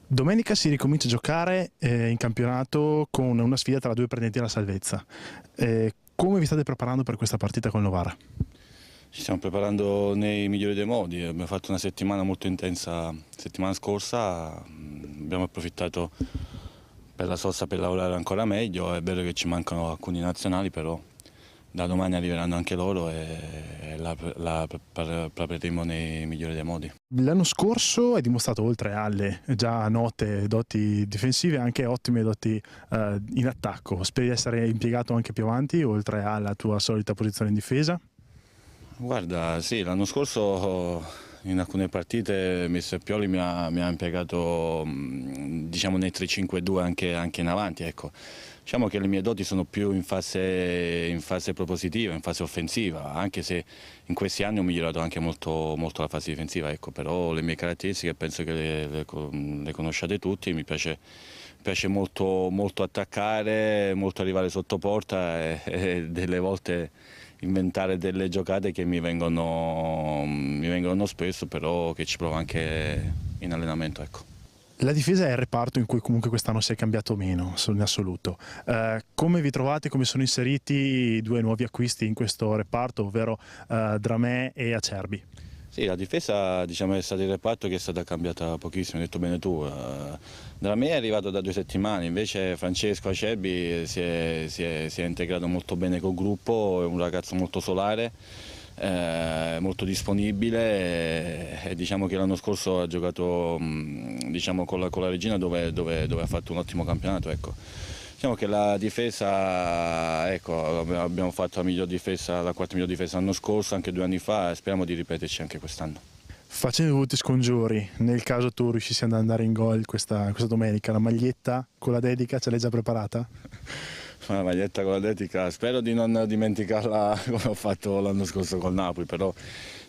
Domenica si ricomincia a giocare in campionato con una sfida tra due pretendenti alla salvezza. Come vi state preparando per questa partita col Novara? Ci stiamo preparando nei migliori dei modi, abbiamo fatto una settimana molto intensa settimana scorsa, abbiamo approfittato per la sosta per lavorare ancora meglio. È vero che ci mancano alcuni nazionali, però da domani arriveranno anche loro e la prepareremo nei migliori dei modi. L'anno scorso hai dimostrato, oltre alle già note doti difensive, anche ottime doti in attacco. Speri di essere impiegato anche più avanti, oltre alla tua solita posizione in difesa? Guarda, sì, l'anno scorso in alcune partite mister Pioli mi ha impiegato, diciamo, nei 3-5-2 anche in avanti, ecco. Diciamo che le mie doti sono più in fase propositiva, in fase offensiva, anche se in questi anni ho migliorato anche molto la fase difensiva, ecco. Però le mie caratteristiche penso che le conosciate tutti. Mi piace molto attaccare, molto arrivare sotto porta e delle volte inventare delle giocate che mi vengono spesso, però che ci provo anche in allenamento, ecco. La difesa è il reparto in cui comunque quest'anno si è cambiato meno in assoluto. Come vi trovate, come sono inseriti i due nuovi acquisti in questo reparto, ovvero Dramé e Acerbi? Sì, la difesa, diciamo, è stato il reparto che è stata cambiata pochissimo, hai detto bene tu. Dramé è arrivato da 2 settimane, invece Francesco Acerbi si è integrato molto bene col gruppo, è un ragazzo molto solare, molto disponibile e diciamo che l'anno scorso ha giocato, diciamo, con la Regina dove ha fatto un ottimo campionato, ecco. Diciamo che la difesa, ecco, abbiamo fatto la quarta miglior difesa l'anno scorso, anche 2 anni fa, e speriamo di ripeterci anche quest'anno. Facendo tutti scongiuri, nel caso tu riuscissi ad andare in gol questa domenica, la maglietta con la dedica ce l'hai già preparata? La maglietta con la dedica, spero di non dimenticarla come ho fatto l'anno scorso col Napoli, però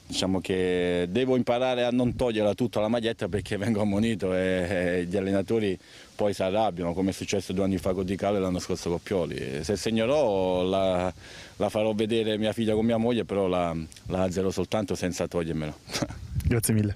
diciamo che devo imparare a non toglierla tutta la maglietta perché vengo ammonito e gli allenatori poi si arrabbiano, come è successo 2 anni fa con Di Carlo e l'anno scorso con Pioli. Se segnerò la farò vedere mia figlia con mia moglie, però la azzerò soltanto senza togliermela. Grazie mille.